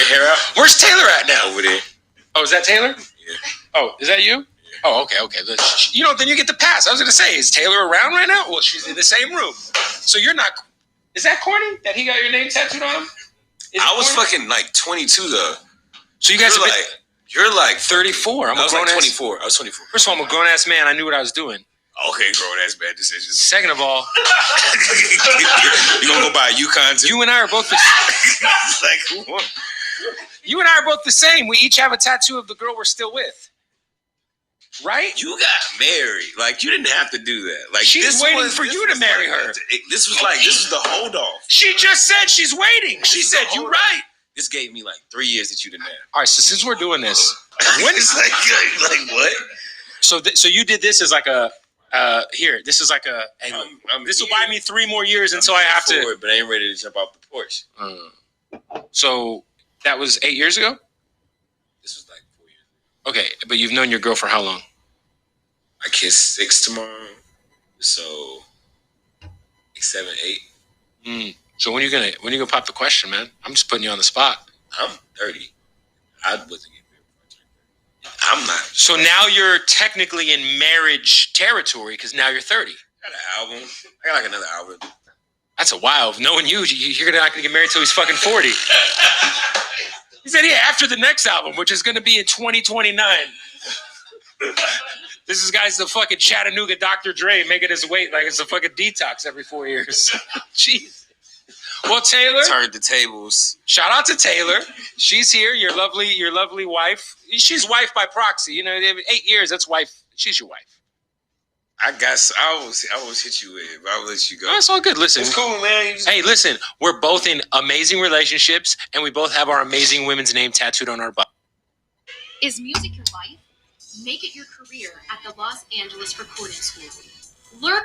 hair out. Where's Taylor at now? Over there. Oh, is that Taylor? Yeah. Oh, is that you? Yeah. Oh, okay. You know, then you get the pass. I was going to say, is Taylor around right now? Well, she's in the same room. So you're not... Is that corny that he got your name tattooed on him? I was fucking like 22 though. So you guys you're like 34. I was like 24. I was 24. First of all, I'm a grown-ass man. I knew what I was doing. Okay, grown-ass man decisions. Second of all... you gonna go buy a Yukon too? You and I are both the same. Like, what? You and I are both the same. We each have a tattoo of the girl we're still with. Right? You got married. Like, you didn't have to do that. Like, she's waiting for you to marry her. This was the hold off. She just said she's waiting. She said, "You right." This gave me like 3 years that you didn't have. All right, so since we're doing this, when is like what? So you did this as like a here. This is like a. Hey, this will buy me 3 more years until I have to. But I ain't ready to jump off the porch. So that was 8 years ago. This was like 4 years ago. Okay, but you've known your girl for how long? I kiss 6 tomorrow, so like 7, 8. So when you gonna pop the question, man? I'm just putting you on the spot. I'm 30. I wasn't getting married. I'm not. So now you're technically in marriage territory because now you're 30. I got an album. I got like another album. That's a wild. Knowing you're not gonna get married till he's fucking 40. He said, "Yeah, after the next album, which is gonna be in 2029." This guy's the fucking Chattanooga Dr. Dre making his weight like it's a fucking detox every 4 years. Jeez. Well, Taylor turned the tables. Shout out to Taylor. She's here. Your lovely wife. She's wife by proxy. You know, 8 years. That's wife. She's your wife. I guess I always hit you with, but I'll let you go. That's all good. Listen, it's cool, man. Hey, listen. We're both in amazing relationships, and we both have our amazing women's name tattooed on our butt. Is music your life? Make it your career at the Los Angeles Recording School. Learn.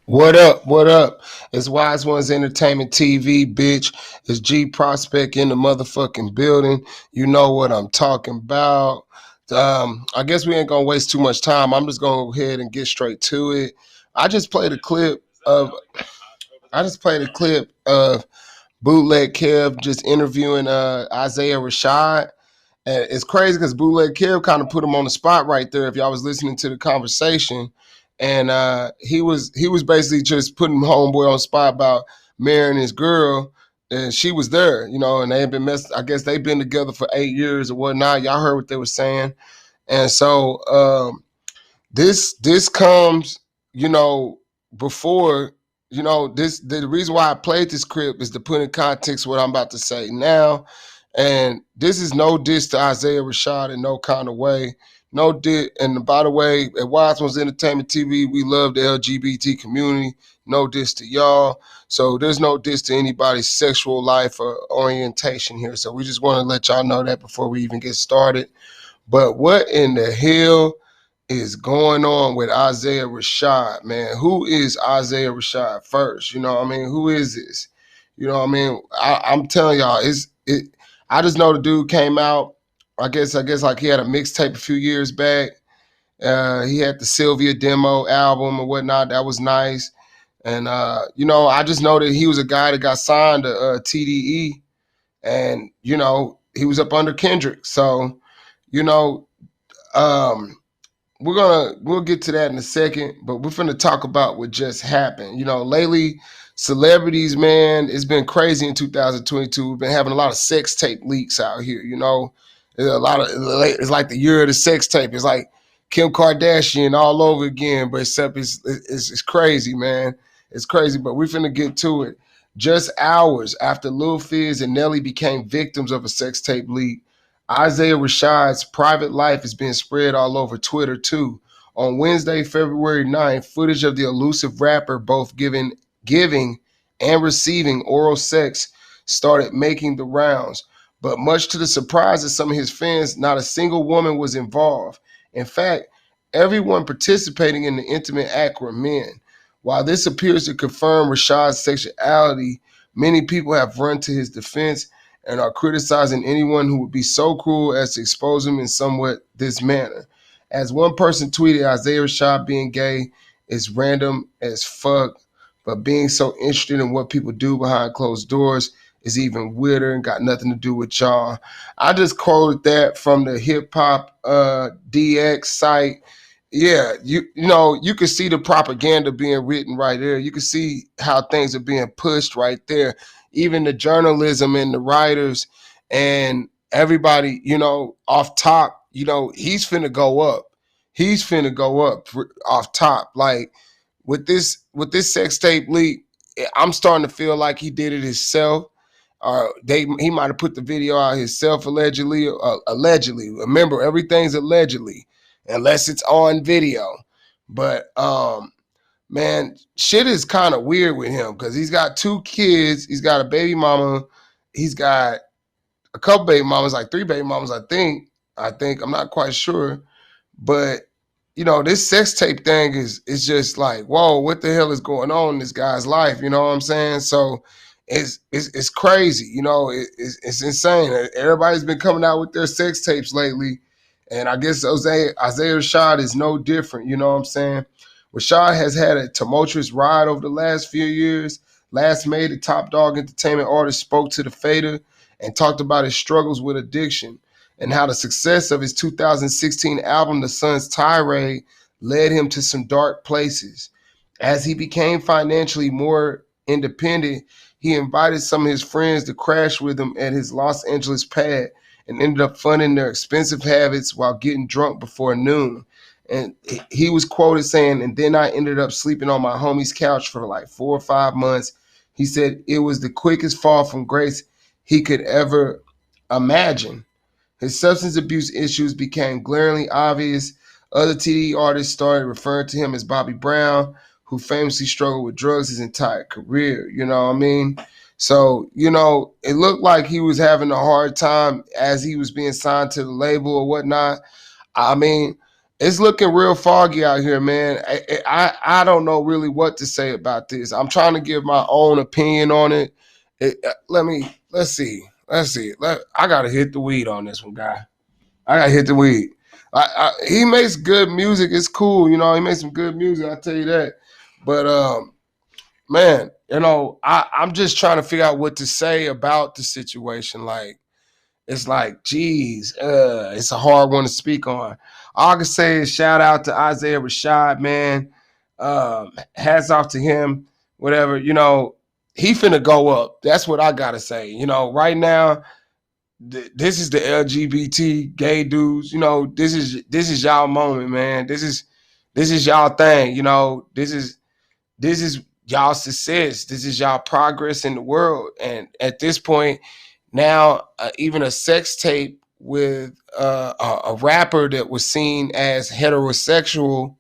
What up? What up? It's Wizeonez Entertainment TV, bitch. It's G Prospect in the motherfucking building. You know what I'm talking about. I guess we ain't gonna waste too much time. I'm just gonna go ahead and get straight to it. I just played a clip of Bootleg Kev just interviewing Isaiah Rashad. And it's crazy because Bootleg Kev kind of put him on the spot right there. If y'all was listening to the conversation. And he was basically just putting homeboy on the spot about marrying his girl, and she was there, you know, and they had been I guess they've been together for 8 years or whatnot. Y'all heard what they were saying. And so this comes, you know, before, you know, the reason why I played this clip is to put in context what I'm about to say now. And this is no diss to Isaiah Rashad in no kind of way. No diss. And by the way, at Wizeonez Entertainment TV, we love the LGBT community. No diss to y'all. So there's no diss to anybody's sexual life or orientation here. So we just want to let y'all know that before we even get started. But what in the hell is going on with Isaiah Rashad, man? Who is Isaiah Rashad first? You know what I mean? Who is this? You know what I mean? I'm telling y'all, I just know the dude came out. I guess like he had a mixtape a few years back. He had the Sylvia demo album or whatnot. That was nice. And, you know, I just know that he was a guy that got signed to TDE. And, you know, he was up under Kendrick. So, you know, we'll get to that in a second. But we're finna talk about what just happened. You know, lately, celebrities, man, it's been crazy in 2022. We've been having a lot of sex tape leaks out here, you know. It's like the year of the sex tape. It's like Kim Kardashian all over again, but except it's crazy, man. It's crazy, but we're finna get to it. Just hours after Lil Fizz and Nelly became victims of a sex tape leak, Isaiah Rashad's private life is being spread all over Twitter too. On Wednesday, February 9th, footage of the elusive rapper both giving and receiving oral sex started making the rounds. But much to the surprise of some of his fans, not a single woman was involved. In fact, everyone participating in the intimate act were men. While this appears to confirm Rashad's sexuality, many people have run to his defense and are criticizing anyone who would be so cruel as to expose him in somewhat this manner. As one person tweeted, Isaiah Rashad being gay is random as fuck, but being so interested in what people do behind closed doors is even weirder and got nothing to do with y'all. I just quoted that from the hip hop DX site. Yeah, you know, you can see the propaganda being written right there. You can see how things are being pushed right there. Even the journalism and the writers and everybody, you know, off top, you know, he's finna go up. He's finna go up off top. Like with this sex tape leak, I'm starting to feel like he did it himself. He might have put the video out himself allegedly. Allegedly, remember everything's allegedly, unless it's on video. But man, shit is kind of weird with him because he's got 2 kids. He's got a baby mama. He's got a couple baby mamas, like 3 baby mamas, I think. I'm not quite sure. But you know, this sex tape thing is just like, whoa, what the hell is going on in this guy's life? You know what I'm saying? So it's crazy. You know, it's insane. Everybody's been coming out with their sex tapes lately, and I guess Isaiah Rashad is no different. You know what I'm saying? Rashad has had a tumultuous ride over the last few years. Last May, the top dog entertainment artist spoke to the Fader and talked about his struggles with addiction and how the success of his 2016 album, The Sun's Tirade, led him to some dark places. As he became financially more independent, he invited some of his friends to crash with him at his Los Angeles pad and ended up funding their expensive habits while getting drunk before noon. And he was quoted saying, and then I ended up sleeping on my homie's couch for like 4 or 5 months. He said it was the quickest fall from grace he could ever imagine. His substance abuse issues became glaringly obvious. Other TD artists started referring to him as Bobby Brown, who famously struggled with drugs his entire career. You know what I mean? So, you know, it looked like he was having a hard time as he was being signed to the label or whatnot. I mean, it's looking real foggy out here, man. I don't know really what to say about this. I'm trying to give my own opinion on it. Let's see. I gotta hit the weed on this one, guy. I gotta hit the weed. He makes good music. It's cool, you know. He makes some good music. I tell you that. But man, you know, I'm just trying to figure out what to say about the situation. Like, it's like, geez, it's a hard one to speak on. All I can say is shout out to Isaiah Rashad, man. Hats off to him. Whatever, you know, he finna go up. That's what I gotta say. You know, right now, this is the LGBT gay dudes. You know, this is y'all moment, man. This is y'all thing. You know, this is y'all success. This is y'all progress in the world. And at this point, now even a sex tape with a rapper that was seen as heterosexual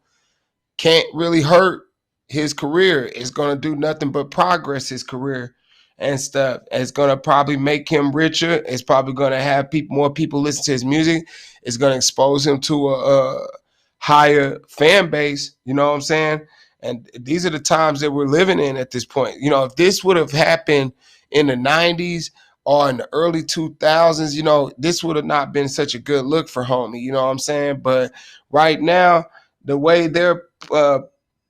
can't really hurt his career. It's going to do nothing but progress his career and stuff. It's going to probably make him richer. It's probably going to have more people listen to his music. It's going to expose him to a higher fan base. You know what I'm saying? And these are the times that we're living in at this point. You know, if this would have happened in the 90s or in the early 2000s, you know, this would have not been such a good look for homie. You know what I'm saying? But right now, the way they're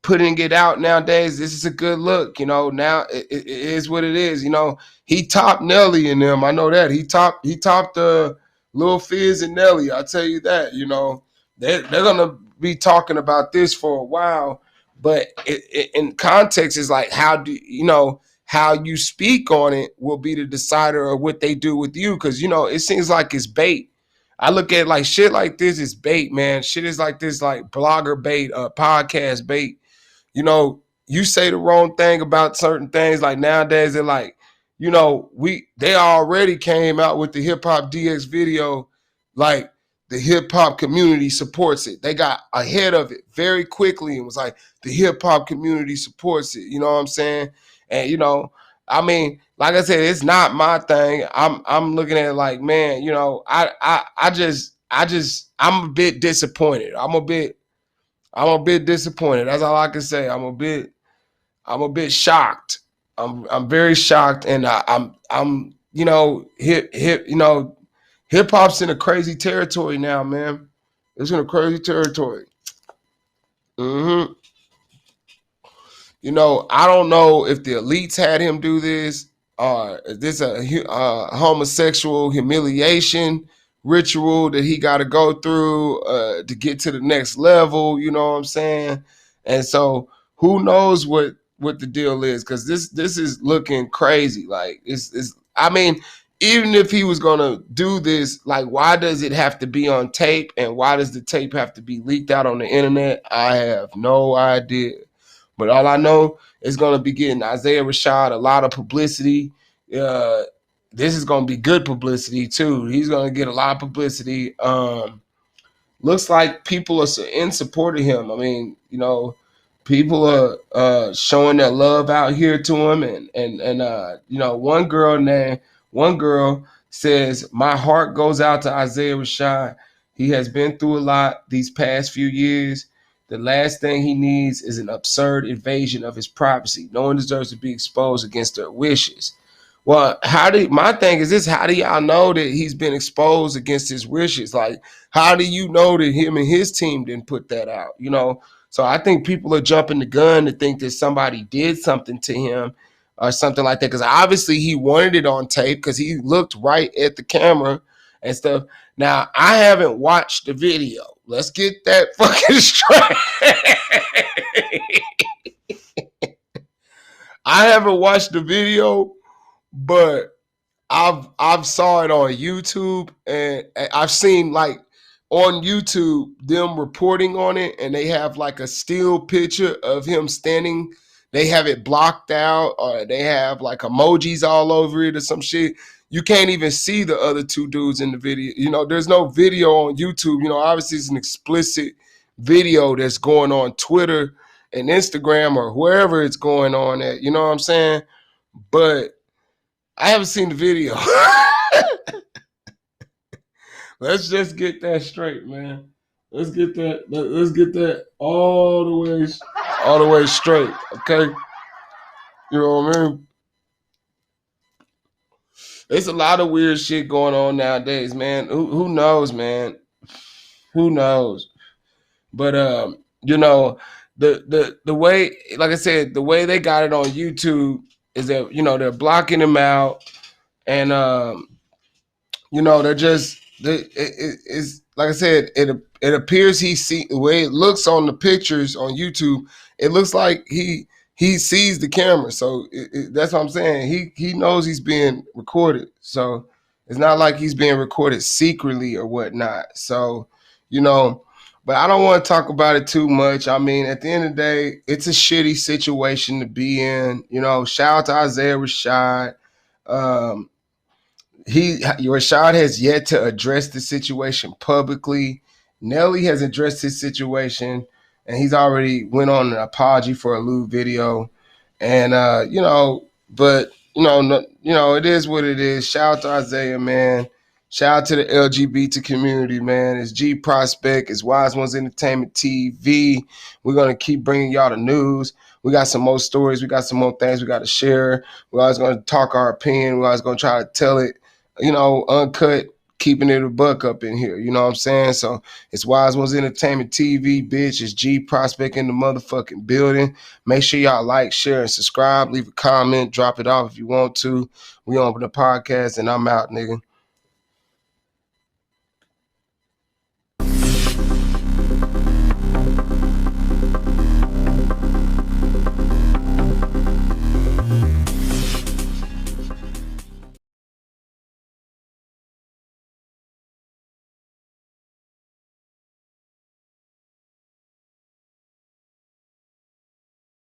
putting it out nowadays, this is a good look. You know, now it is what it is. You know, he topped Nelly in them. I know that he topped Lil Fizz and Nelly. I'll tell you that. You know, they're gonna be talking about this for a while. But in context, is like how you speak on it will be the decider of what they do with you. Because, you know, it seems like it's bait. I look at like shit like this is bait, man. Shit is like this, like blogger bait, podcast bait. You know, you say the wrong thing about certain things. Like nowadays, they're like, you know, they already came out with the hip hop DX video. Like the hip hop community supports it. They got ahead of it very quickly and was like, the hip hop community supports it. You know what I'm saying? And, you know, I mean, like I said, it's not my thing. I'm looking at it like, man, you know, I'm a bit disappointed. I'm a bit disappointed. That's all I can say. I'm a bit shocked. I'm very shocked, and I'm you know, hip hop's in a crazy territory now, man. It's in a crazy territory. You know, I don't know if the elites had him do this. is this a homosexual humiliation ritual that he got to go through to get to the next level? You know what I'm saying? And so who knows what the deal is? Because this is looking crazy. Like it's I mean, even if he was gonna do this, like why does it have to be on tape, and why does the tape have to be leaked out on the internet? I have no idea. But all I know is going to be getting Isaiah Rashad a lot of publicity. Uh, this is going to be good publicity too. He's going to get a lot of publicity. Looks like people are in support of him. I mean, you know, people are showing their love out here to him, and you know, one girl says, "My heart goes out to Isaiah Rashad. He has been through a lot these past few years. The last thing he needs is an absurd invasion of his privacy. No one deserves to be exposed against their wishes." Well, my thing is this, how do y'all know that he's been exposed against his wishes? Like, how do you know that him and his team didn't put that out? You know, so I think people are jumping the gun to think that somebody did something to him or something like that. Because obviously he wanted it on tape because he looked right at the camera and stuff. Now, I haven't watched the video. Let's get that fucking straight. I haven't watched the video, but I've saw it on YouTube, and I've seen like on YouTube them reporting on it, and they have like a still picture of him standing. They have it blocked out, or they have like emojis all over it or some shit. You can't even see the other two dudes in the video. You know, there's no video on YouTube. You know, obviously it's an explicit video that's going on Twitter and Instagram or wherever it's going on at. You know what I'm saying? But I haven't seen the video. Let's just get that straight, man. Let's get that all the way straight, okay? You know what I mean? There's a lot of weird shit going on nowadays, man. Who knows, man? Who knows? But you know, the way, like I said, the way they got it on YouTube is that, you know, they're blocking him out, and you know, it's like I said, it appears the way it looks on the pictures on YouTube, it looks like he sees the camera. So that's what I'm saying. He knows he's being recorded. So it's not like he's being recorded secretly or whatnot. So, you know, but I don't want to talk about it too much. I mean, at the end of the day, it's a shitty situation to be in. You know, shout out to Isaiah Rashad. Rashad has yet to address the situation publicly. Nelly has addressed his situation, and he's already went on an apology for a lewd video. And you know, but you know, it is what it is. Shout out to Isaiah, man. Shout out to the LGBT community, man. It's G Prospect. It's Wise Ones Entertainment TV. We're gonna keep bringing y'all the news. We got some more stories. We got some more things we got to share. We're always gonna talk our opinion. We're always gonna try to tell it, you know, uncut, keeping it a buck up in here. You know what I'm saying? So it's Wise Ones Entertainment TV, bitch. It's G Prospect in the motherfucking building. Make sure y'all like, share, and subscribe. Leave a comment. Drop it off if you want to. We on the podcast, and I'm out, nigga.